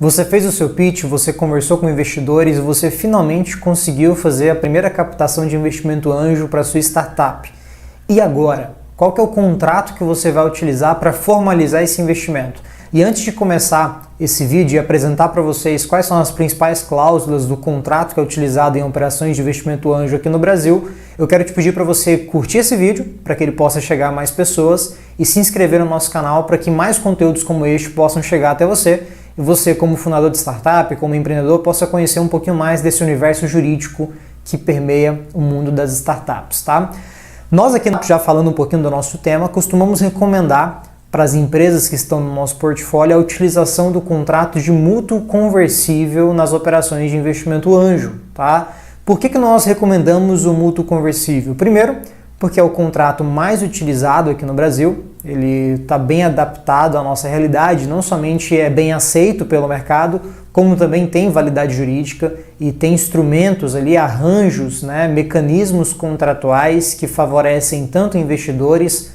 Você fez o seu pitch, você conversou com investidores e você finalmente conseguiu fazer a primeira captação de investimento anjo para sua startup. E agora? Qual que é o contrato que você vai utilizar para formalizar esse investimento? E antes de começar esse vídeo e apresentar para vocês quais são as principais cláusulas do contrato que é utilizado em operações de investimento anjo aqui no Brasil, eu quero te pedir para você curtir esse vídeo, para que ele possa chegar a mais pessoas, e se inscrever no nosso canal para que mais conteúdos como este possam chegar até você, e você, como fundador de startup, como empreendedor, possa conhecer um pouquinho mais desse universo jurídico que permeia o mundo das startups, tá? Nós aqui, já falando um pouquinho do nosso tema, costumamos recomendar para as empresas que estão no nosso portfólio a utilização do contrato de mútuo conversível nas operações de investimento anjo, tá? Por que nós recomendamos o mútuo conversível? Primeiro, porque é o contrato mais utilizado aqui no Brasil, ele está bem adaptado à nossa realidade, não somente é bem aceito pelo mercado, como também tem validade jurídica e tem instrumentos ali, arranjos, né, mecanismos contratuais que favorecem tanto investidores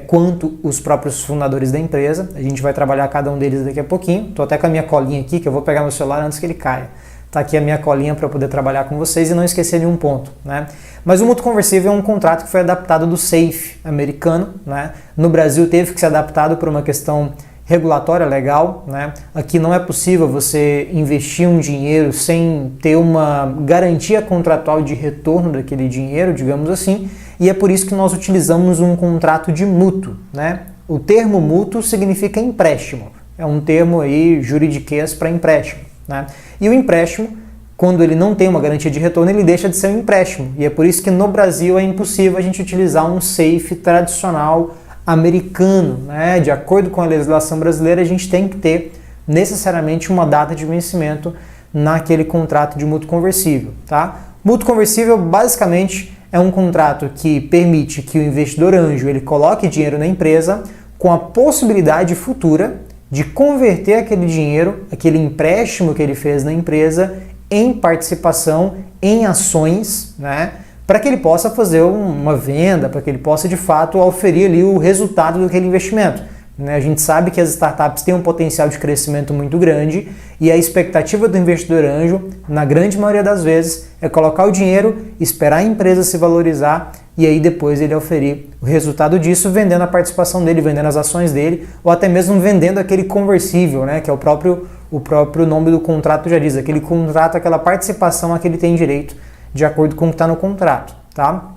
quanto os próprios fundadores da empresa. A gente vai trabalhar cada um deles daqui a pouquinho. Estou até com a minha colinha aqui, que eu vou pegar meu celular antes que ele caia. Está aqui a minha colinha para poder trabalhar com vocês e não esquecer nenhum ponto, né? Mas o mútuo conversível é um contrato que foi adaptado do SAFE americano, né? No Brasil teve que ser adaptado por uma questão regulatória legal, né? Aqui não é possível você investir um dinheiro sem ter uma garantia contratual de retorno daquele dinheiro, digamos assim, e é por isso que nós utilizamos um contrato de mútuo, né? O termo mútuo significa empréstimo, é um termo aí juridiquês para empréstimo, né? E o empréstimo, quando ele não tem uma garantia de retorno, ele deixa de ser um empréstimo, e é por isso que no Brasil é impossível a gente utilizar um SAFE tradicional americano, né? De acordo com a legislação brasileira, a gente tem que ter necessariamente uma data de vencimento naquele contrato de mútuo conversível, tá? Mútuo conversível basicamente é um contrato que permite que o investidor anjo ele coloque dinheiro na empresa com a possibilidade futura de converter aquele dinheiro, aquele empréstimo que ele fez na empresa, em participação em ações, né? Para que ele possa fazer uma venda, para que ele possa de fato oferir ali o resultado daquele investimento. A gente sabe que as startups têm um potencial de crescimento muito grande e a expectativa do investidor anjo, na grande maioria das vezes, é colocar o dinheiro, esperar a empresa se valorizar e aí depois ele oferir o resultado disso vendendo a participação dele, vendendo as ações dele ou até mesmo vendendo aquele conversível, né, que é o próprio nome do contrato já diz, aquele contrato, aquela participação a que ele tem direito de acordo com o que está no contrato, tá?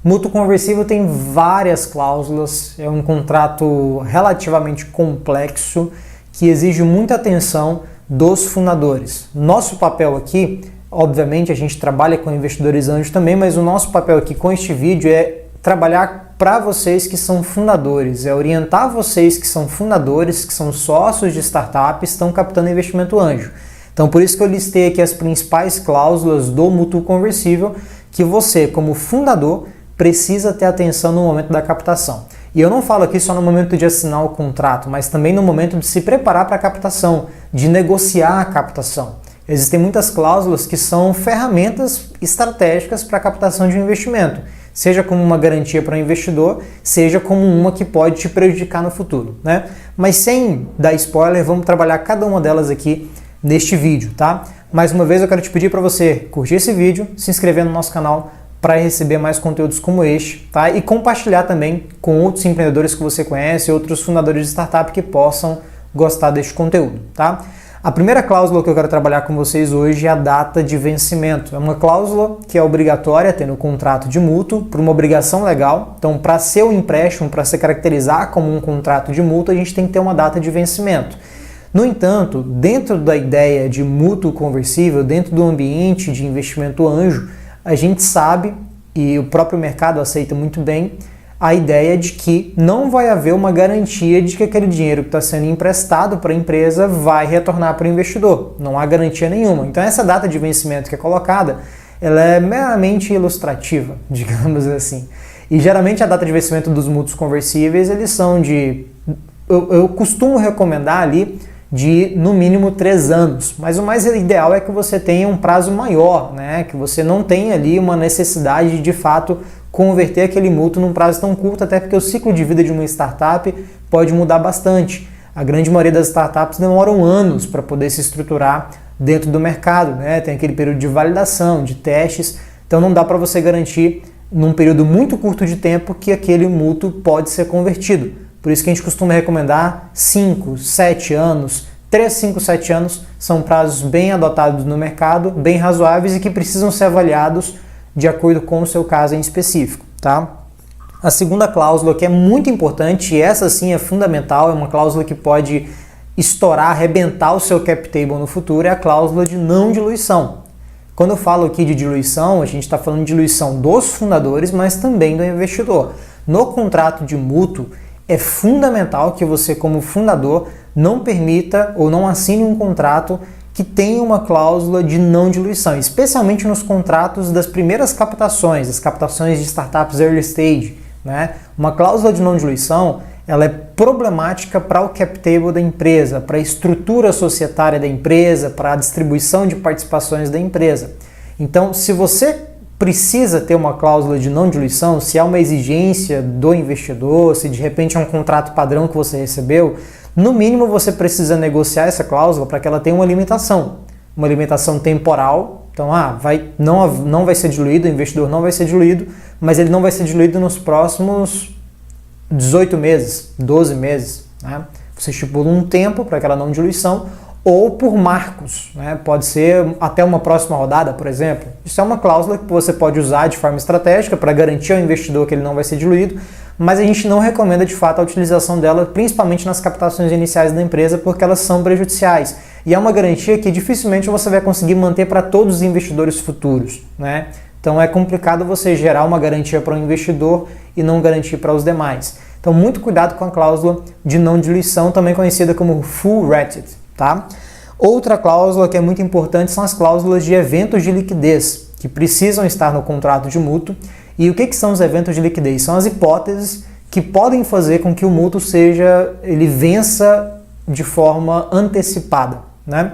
Mútuo conversível tem várias cláusulas, é um contrato relativamente complexo que exige muita atenção dos fundadores. Nosso papel aqui, obviamente a gente trabalha com investidores anjos também, mas o nosso papel aqui com este vídeo é trabalhar para vocês que são fundadores, é orientar vocês que são fundadores, que são sócios de startups, estão captando investimento anjo. Então por isso que eu listei aqui as principais cláusulas do mútuo conversível que você, como fundador, precisa ter atenção no momento da captação. E eu não falo aqui só no momento de assinar o contrato, mas também no momento de se preparar para a captação, de negociar a captação. Existem muitas cláusulas que são ferramentas estratégicas para a captação de um investimento, seja como uma garantia para o investidor, seja como uma que pode te prejudicar no futuro, né? Mas sem dar spoiler, vamos trabalhar cada uma delas aqui neste vídeo, tá? Mais uma vez eu quero te pedir para você curtir esse vídeo, se inscrever no nosso canal para receber mais conteúdos como este, tá? E compartilhar também com outros empreendedores que você conhece, outros fundadores de startup que possam gostar deste conteúdo, tá? A primeira cláusula que eu quero trabalhar com vocês hoje é a data de vencimento. É uma cláusula que é obrigatória ter no contrato de mútuo por uma obrigação legal. Então, para ser um empréstimo, para se caracterizar como um contrato de mútuo, a gente tem que ter uma data de vencimento. No entanto, dentro da ideia de mútuo conversível, dentro do ambiente de investimento anjo, a gente sabe, e o próprio mercado aceita muito bem, a ideia de que não vai haver uma garantia de que aquele dinheiro que está sendo emprestado para a empresa vai retornar para o investidor. Não há garantia nenhuma. Então essa data de vencimento que é colocada, ela é meramente ilustrativa, digamos assim. E geralmente a data de vencimento dos mútuos conversíveis, eles são de... Eu costumo recomendar ali de no mínimo 3 anos, mas o mais ideal é que você tenha um prazo maior, né? Que você não tenha ali uma necessidade de fato converter aquele mútuo num prazo tão curto, até porque o ciclo de vida de uma startup pode mudar bastante. A grande maioria das startups demoram anos para poder se estruturar dentro do mercado, né? Tem aquele período de validação, de testes, então não dá para você garantir num período muito curto de tempo que aquele mútuo pode ser convertido. Por isso que a gente costuma recomendar 5, 7 anos, 3, 5, 7 anos são prazos bem adotados no mercado, bem razoáveis e que precisam ser avaliados de acordo com o seu caso em específico, tá? A segunda cláusula que é muito importante, e essa sim é fundamental, é uma cláusula que pode estourar, arrebentar o seu cap table no futuro, é a cláusula de não diluição. Quando eu falo aqui de diluição, a gente está falando de diluição dos fundadores, mas também do investidor. No contrato de mútuo, é fundamental que você, como fundador, não permita ou não assine um contrato que tenha uma cláusula de não diluição, especialmente nos contratos das primeiras captações, as captações de startups early stage, né? Uma cláusula de não diluição, ela é problemática para o cap table da empresa, para a estrutura societária da empresa, para a distribuição de participações da empresa. Então, se você precisa ter uma cláusula de não diluição, se há uma exigência do investidor, se de repente é um contrato padrão que você recebeu, no mínimo você precisa negociar essa cláusula para que ela tenha uma limitação temporal. Então, não vai ser diluído, o investidor não vai ser diluído, mas ele não vai ser diluído nos próximos 18 meses, 12 meses, né? Você estipula um tempo para aquela não diluição, ou por marcos, né? Pode ser até uma próxima rodada, por exemplo. Isso é uma cláusula que você pode usar de forma estratégica para garantir ao investidor que ele não vai ser diluído, mas a gente não recomenda de fato a utilização dela, principalmente nas captações iniciais da empresa, porque elas são prejudiciais. E é uma garantia que dificilmente você vai conseguir manter para todos os investidores futuros, né? Então é complicado você gerar uma garantia para um investidor e não garantir para os demais. Então muito cuidado com a cláusula de não diluição, também conhecida como full ratchet, tá? Outra cláusula que é muito importante são as cláusulas de eventos de liquidez, que precisam estar no contrato de mútuo. E o que são os eventos de liquidez? São as hipóteses que podem fazer com que o mútuo ele vença de forma antecipada, né?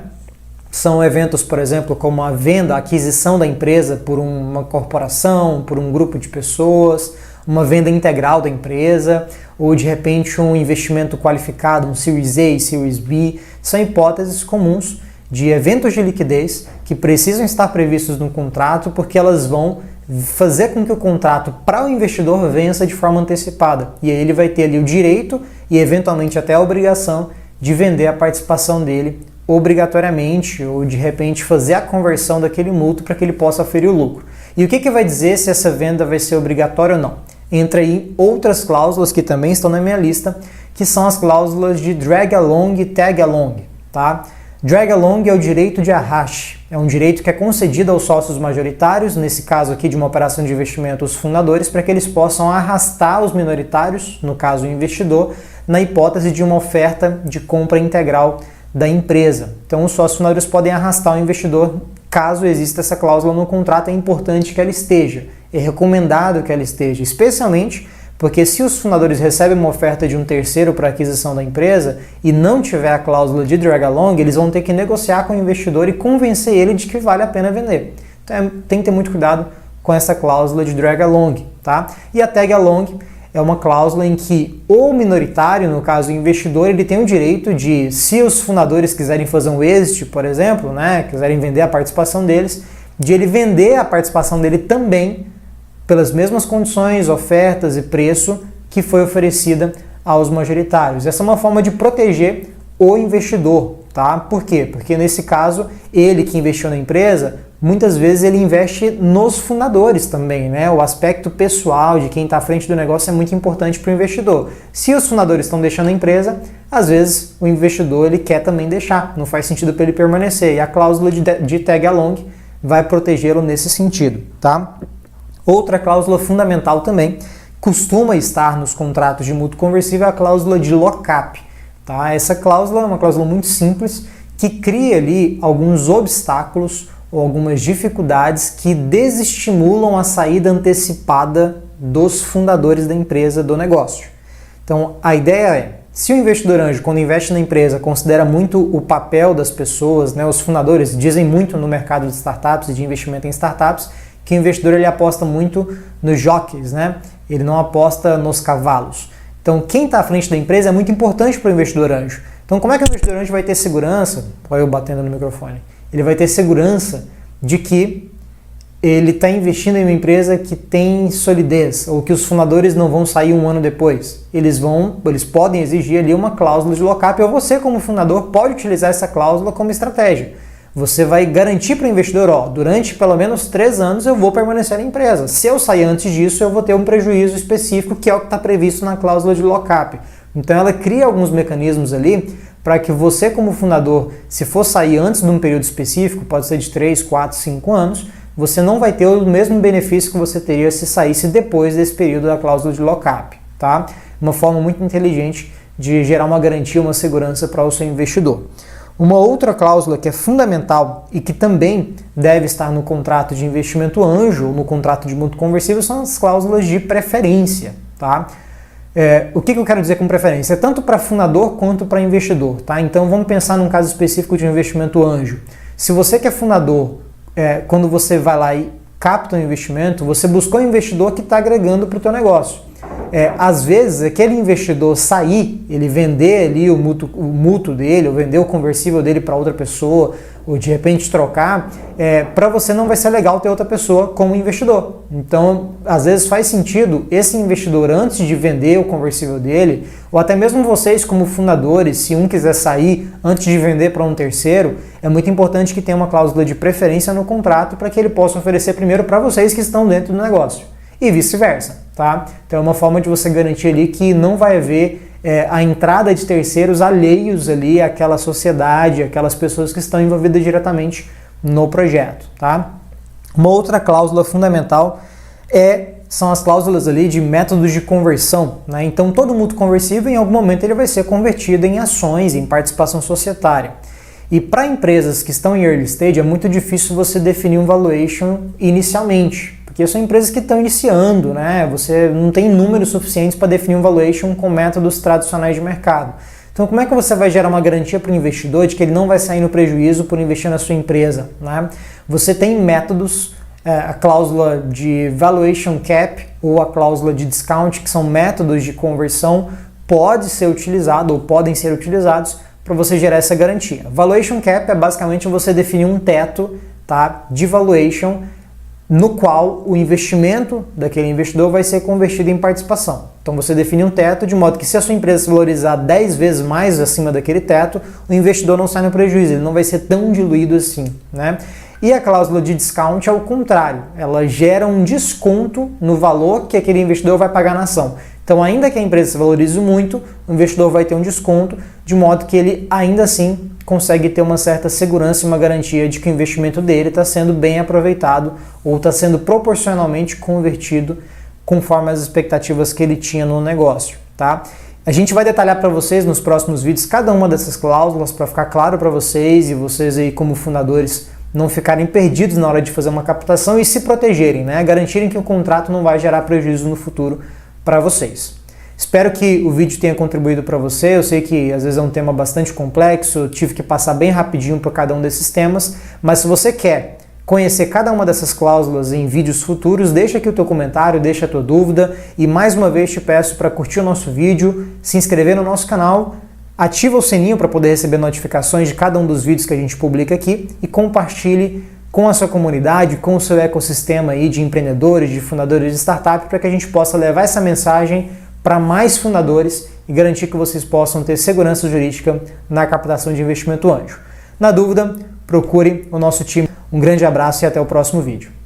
São eventos, por exemplo, como a venda, a aquisição da empresa por uma corporação, por um grupo de pessoas, uma venda integral da empresa, ou de repente um investimento qualificado, um Series A, Series B. São hipóteses comuns de eventos de liquidez que precisam estar previstos no contrato porque elas vão fazer com que o contrato para o investidor vença de forma antecipada. E aí ele vai ter ali o direito e eventualmente até a obrigação de vender a participação dele obrigatoriamente, ou de repente fazer a conversão daquele mútuo para que ele possa aferir o lucro. E o que vai dizer se essa venda vai ser obrigatória ou não? Entra aí outras cláusulas que também estão na minha lista, que são as cláusulas de drag along e tag along, tá? Drag along é o direito de arraste, é um direito que é concedido aos sócios majoritários, nesse caso aqui de uma operação de investimento, os fundadores, para que eles possam arrastar os minoritários, no caso o investidor, na hipótese de uma oferta de compra integral da empresa. Então os sócios fundadores podem arrastar o investidor caso exista essa cláusula no contrato. É importante que ela esteja, é recomendado que ela esteja, especialmente porque se os fundadores recebem uma oferta de um terceiro para aquisição da empresa e não tiver a cláusula de drag along, eles vão ter que negociar com o investidor e convencer ele de que vale a pena vender. Então tem que ter muito cuidado com essa cláusula de drag along, tá? E a tag along é uma cláusula em que o minoritário, no caso o investidor, ele tem o direito de, se os fundadores quiserem fazer um exit, por exemplo, né, quiserem vender a participação deles, de ele vender a participação dele também pelas mesmas condições, ofertas e preço que foi oferecida aos majoritários. Essa é uma forma de proteger o investidor, tá? Por quê? Porque nesse caso, ele que investiu na empresa, muitas vezes ele investe nos fundadores também, né? O aspecto pessoal de quem está à frente do negócio é muito importante para o investidor. Se os fundadores estão deixando a empresa, às vezes o investidor ele quer também deixar, não faz sentido para ele permanecer. E a cláusula de tag along vai protegê-lo nesse sentido, tá? Outra cláusula fundamental também, costuma estar nos contratos de mútuo conversível, é a cláusula de lock-up, tá? Essa cláusula é uma cláusula muito simples que cria ali alguns obstáculos ou algumas dificuldades que desestimulam a saída antecipada dos fundadores da empresa, do negócio. Então, a ideia é, se o investidor anjo, quando investe na empresa, considera muito o papel das pessoas, né, os fundadores dizem muito no mercado de startups e de investimento em startups, que o investidor ele aposta muito nos jockeys, né? Ele não aposta nos cavalos. Então, quem está à frente da empresa é muito importante para o investidor anjo. Então, como é que o investidor anjo vai ter segurança? Olha eu batendo no microfone. Ele vai ter segurança de que ele está investindo em uma empresa que tem solidez, ou que os fundadores não vão sair um ano depois. Eles podem exigir ali uma cláusula de lock-up, ou você, como fundador, pode utilizar essa cláusula como estratégia. Você vai garantir para o investidor, durante pelo menos 3 anos eu vou permanecer na empresa. Se eu sair antes disso, eu vou ter um prejuízo específico, que é o que está previsto na cláusula de lock-up. Então ela cria alguns mecanismos ali para que você, como fundador, se for sair antes de um período específico, pode ser de 3, 4, 5 anos, você não vai ter o mesmo benefício que você teria se saísse depois desse período da cláusula de lock-up, tá? Uma forma muito inteligente de gerar uma garantia, uma segurança para o seu investidor. Uma outra cláusula que é fundamental e que também deve estar no contrato de investimento anjo, no contrato de mútuo conversível, são as cláusulas de preferência, tá? O que eu quero dizer com preferência? Tanto para fundador quanto para investidor, tá? Então vamos pensar num caso específico de um investimento anjo. Se você que é fundador, quando você vai lá e capta um investimento, você buscou um investidor que está agregando para o teu negócio. Às vezes, aquele investidor sair, ele vender ali o mútuo dele, ou vender o conversível dele para outra pessoa, ou de repente trocar, para você não vai ser legal ter outra pessoa como investidor. Então, às vezes faz sentido esse investidor, antes de vender o conversível dele, ou até mesmo vocês como fundadores, se um quiser sair antes de vender para um terceiro, é muito importante que tenha uma cláusula de preferência no contrato para que ele possa oferecer primeiro para vocês que estão dentro do negócio. E vice-versa, tá? Então é uma forma de você garantir ali que não vai haver a entrada de terceiros alheios ali àquela sociedade, aquelas pessoas que estão envolvidas diretamente no projeto, tá? Uma outra cláusula fundamental são as cláusulas ali de métodos de conversão, né? Então todo mútuo conversível em algum momento ele vai ser convertido em ações, em participação societária. E para empresas que estão em early stage é muito difícil você definir um valuation inicialmente, porque são empresas que estão iniciando, né? Você não tem números suficientes para definir um valuation com métodos tradicionais de mercado. Então, como é que você vai gerar uma garantia para o investidor de que ele não vai sair no prejuízo por investir na sua empresa, né? Você tem métodos, a cláusula de valuation cap ou a cláusula de discount, que são métodos de conversão, pode ser utilizado ou podem ser utilizados para você gerar essa garantia. Valuation cap é basicamente você definir um teto, tá, de valuation no qual o investimento daquele investidor vai ser convertido em participação. Então você define um teto de modo que se a sua empresa se valorizar 10 vezes mais acima daquele teto, o investidor não sai no prejuízo, ele não vai ser tão diluído assim, né? E a cláusula de discount é o contrário, ela gera um desconto no valor que aquele investidor vai pagar na ação. Então, ainda que a empresa se valorize muito, o investidor vai ter um desconto, de modo que ele ainda assim consegue ter uma certa segurança e uma garantia de que o investimento dele está sendo bem aproveitado ou está sendo proporcionalmente convertido conforme as expectativas que ele tinha no negócio, tá? A gente vai detalhar para vocês nos próximos vídeos cada uma dessas cláusulas para ficar claro para vocês e vocês aí como fundadores não ficarem perdidos na hora de fazer uma captação e se protegerem, né? Garantirem que o contrato não vai gerar prejuízo no futuro para vocês. Espero que o vídeo tenha contribuído para você. Eu sei que às vezes é um tema bastante complexo, eu tive que passar bem rapidinho por cada um desses temas, mas se você quer conhecer cada uma dessas cláusulas em vídeos futuros, deixa aqui o teu comentário, deixa a tua dúvida e mais uma vez te peço para curtir o nosso vídeo, se inscrever no nosso canal, ativa o sininho para poder receber notificações de cada um dos vídeos que a gente publica aqui e compartilhe com a sua comunidade, com o seu ecossistema aí de empreendedores, de fundadores de startup, para que a gente possa levar essa mensagem para mais fundadores e garantir que vocês possam ter segurança jurídica na captação de investimento anjo. Na dúvida, procure o nosso time. Um grande abraço e até o próximo vídeo.